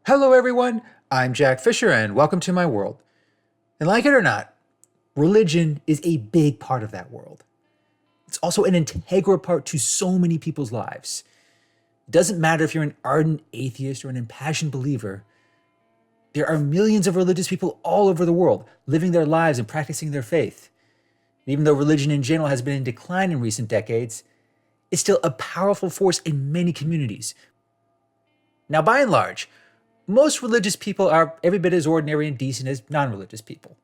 Hello everyone, I'm Jack Fisher and welcome to my world. And like it or not, religion is a big part of that world. It's also an integral part to so many people's lives. It doesn't matter if you're an ardent atheist or an impassioned believer. There are millions of religious people all over the world living their lives and practicing their faith. And even though religion in general has been in decline in recent decades, it's still a powerful force in many communities. Now, by and large, most religious people are every bit as ordinary and decent as non-religious people.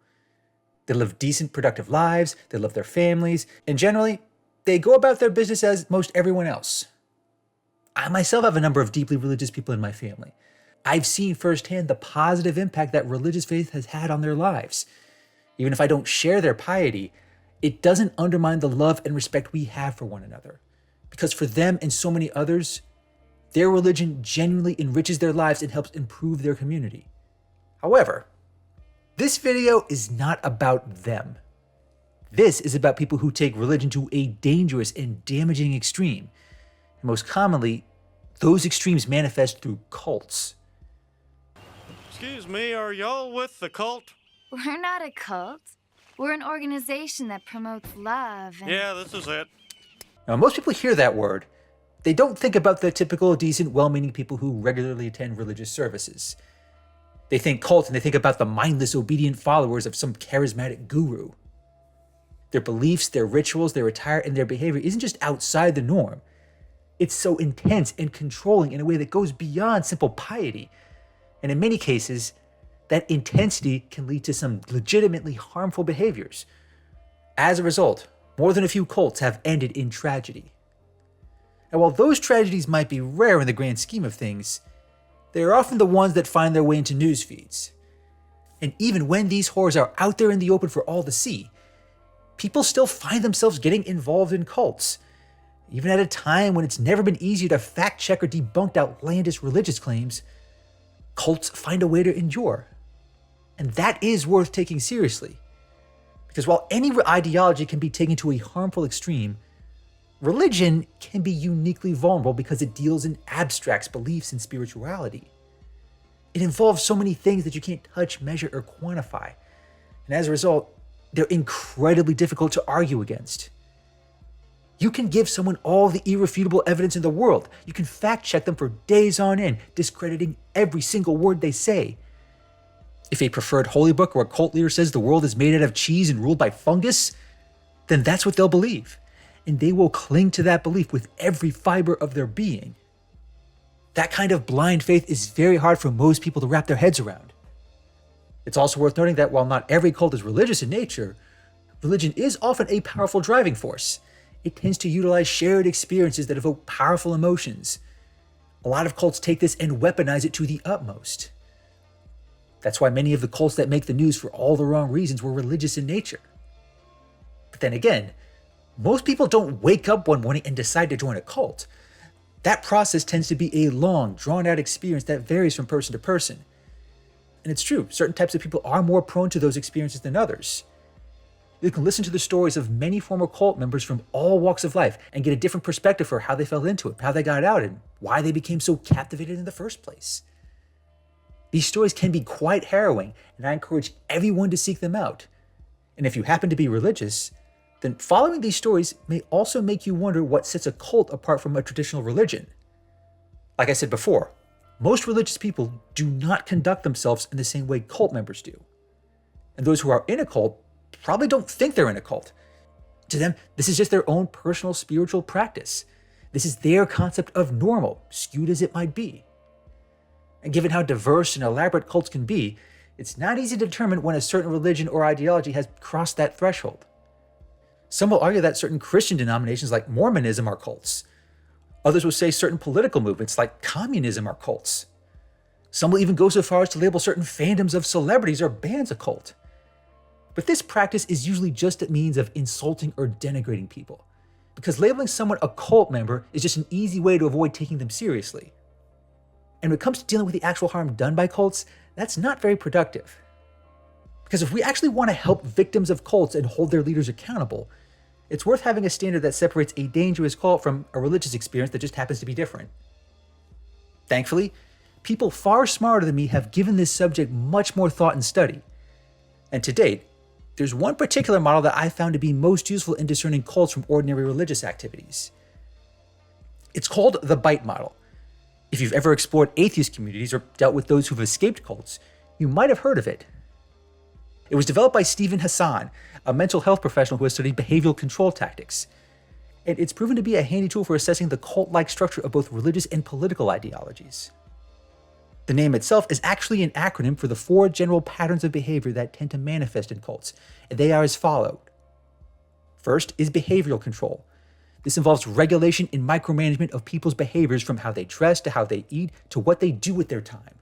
They live decent, productive lives, they love their families, and generally, they go about their business as most everyone else. I myself have a number of deeply religious people in my family. I've seen firsthand the positive impact that religious faith has had on their lives. Even if I don't share their piety, it doesn't undermine the love and respect we have for one another. Because for them and so many others, their religion genuinely enriches their lives and helps improve their community. However, this video is not about them. This is about people who take religion to a dangerous and damaging extreme. And most commonly, those extremes manifest through cults. Excuse me, are y'all with the cult? We're not a cult. We're an organization that promotes love and... Yeah, this is it. Now, most people hear that word. They don't think about the typical decent, well-meaning people who regularly attend religious services. They think cult and they think about the mindless, obedient followers of some charismatic guru. Their beliefs, their rituals, their attire, and their behavior isn't just outside the norm. It's so intense and controlling in a way that goes beyond simple piety. And in many cases, that intensity can lead to some legitimately harmful behaviors. As a result, more than a few cults have ended in tragedy. And while those tragedies might be rare in the grand scheme of things, they are often the ones that find their way into news feeds. And even when these horrors are out there in the open for all to see, people still find themselves getting involved in cults, even at a time when it's never been easier to fact-check or debunk outlandish religious claims. Cults find a way to endure. And that is worth taking seriously. Because while any ideology can be taken to a harmful extreme, religion can be uniquely vulnerable because it deals in abstracts, beliefs, and spirituality. It involves so many things that you can't touch, measure, or quantify. And as a result, they're incredibly difficult to argue against. You can give someone all the irrefutable evidence in the world. You can fact check them for days on end, discrediting every single word they say. If a preferred holy book or a cult leader says the world is made out of cheese and ruled by fungus, then that's what they'll believe. And they will cling to that belief with every fiber of their being. That kind of blind faith is very hard for most people to wrap their heads around. It's also worth noting that while not every cult is religious in nature, religion is often a powerful driving force. It tends to utilize shared experiences that evoke powerful emotions. A lot of cults take this and weaponize it to the utmost. That's why many of the cults that make the news for all the wrong reasons were religious in nature. But then again, most people don't wake up one morning and decide to join a cult. That process tends to be a long, drawn-out experience that varies from person to person. And it's true, certain types of people are more prone to those experiences than others. You can listen to the stories of many former cult members from all walks of life and get a different perspective for how they fell into it, how they got out, and why they became so captivated in the first place. These stories can be quite harrowing, and I encourage everyone to seek them out. And if you happen to be religious, then following these stories may also make you wonder what sets a cult apart from a traditional religion. Like I said before, most religious people do not conduct themselves in the same way cult members do. And those who are in a cult probably don't think they're in a cult. To them, this is just their own personal spiritual practice. This is their concept of normal, skewed as it might be. And given how diverse and elaborate cults can be, it's not easy to determine when a certain religion or ideology has crossed that threshold. Some will argue that certain Christian denominations like Mormonism are cults. Others will say certain political movements like communism are cults. Some will even go so far as to label certain fandoms of celebrities or bands a cult. But this practice is usually just a means of insulting or denigrating people, because labeling someone a cult member is just an easy way to avoid taking them seriously. And when it comes to dealing with the actual harm done by cults, that's not very productive. Because if we actually want to help victims of cults and hold their leaders accountable, it's worth having a standard that separates a dangerous cult from a religious experience that just happens to be different. Thankfully, people far smarter than me have given this subject much more thought and study. And to date, there's one particular model that I found to be most useful in discerning cults from ordinary religious activities. It's called the bite model. If you've ever explored atheist communities or dealt with those who've escaped cults, you might have heard of it. It was developed by Stephen Hassan, a mental health professional who has studied behavioral control tactics. And it's proven to be a handy tool for assessing the cult-like structure of both religious and political ideologies. The name itself is actually an acronym for the 4 general patterns of behavior that tend to manifest in cults, and they are as followed. First is behavioral control. This involves regulation and micromanagement of people's behaviors, from how they dress to how they eat to what they do with their time.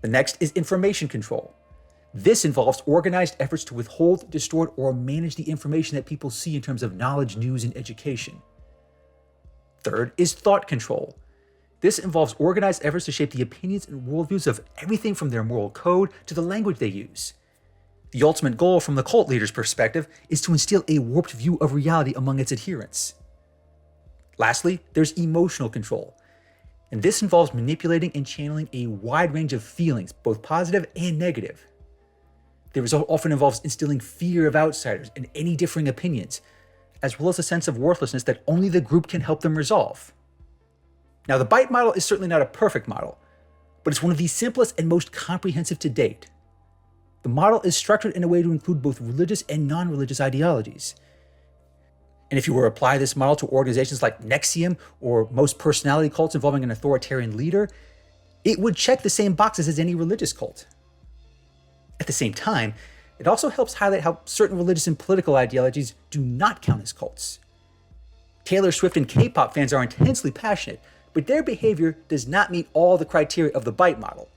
The next is information control. This involves organized efforts to withhold, distort, or manage the information that people see in terms of knowledge, news, and education. Third is thought control. This involves organized efforts to shape the opinions and worldviews of everything from their moral code to the language they use. The ultimate goal from the cult leader's perspective is to instill a warped view of reality among its adherents. Lastly, there's emotional control, and this involves manipulating and channeling a wide range of feelings, both positive and negative. The result often involves instilling fear of outsiders and any differing opinions, as well as a sense of worthlessness that only the group can help them resolve. Now, the bite model is certainly not a perfect model, but it's one of the simplest and most comprehensive to date. The model is structured in a way to include both religious and non-religious ideologies. And if you were to apply this model to organizations like NXIVM or most personality cults involving an authoritarian leader, it would check the same boxes as any religious cult. At the same time, it also helps highlight how certain religious and political ideologies do not count as cults. Taylor Swift and K-pop fans are intensely passionate, but their behavior does not meet all the criteria of the bite model.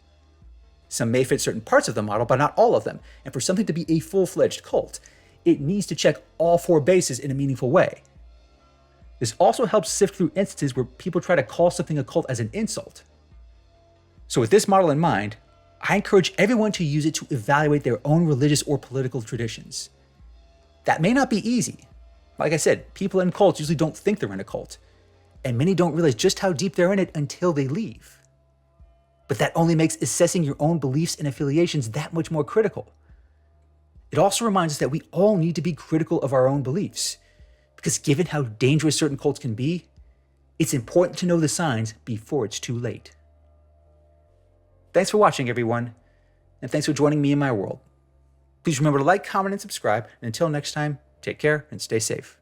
Some may fit certain parts of the model, but not all of them, and for something to be a full-fledged cult, it needs to check all 4 bases in a meaningful way. This also helps sift through instances where people try to call something a cult as an insult. So with this model in mind, I encourage everyone to use it to evaluate their own religious or political traditions. That may not be easy. Like I said, people in cults usually don't think they're in a cult, and many don't realize just how deep they're in it until they leave. But that only makes assessing your own beliefs and affiliations that much more critical. It also reminds us that we all need to be critical of our own beliefs, because given how dangerous certain cults can be, it's important to know the signs before it's too late. Thanks for watching, everyone, and thanks for joining me in my world. Please remember to like, comment, and subscribe, and until next time, take care and stay safe.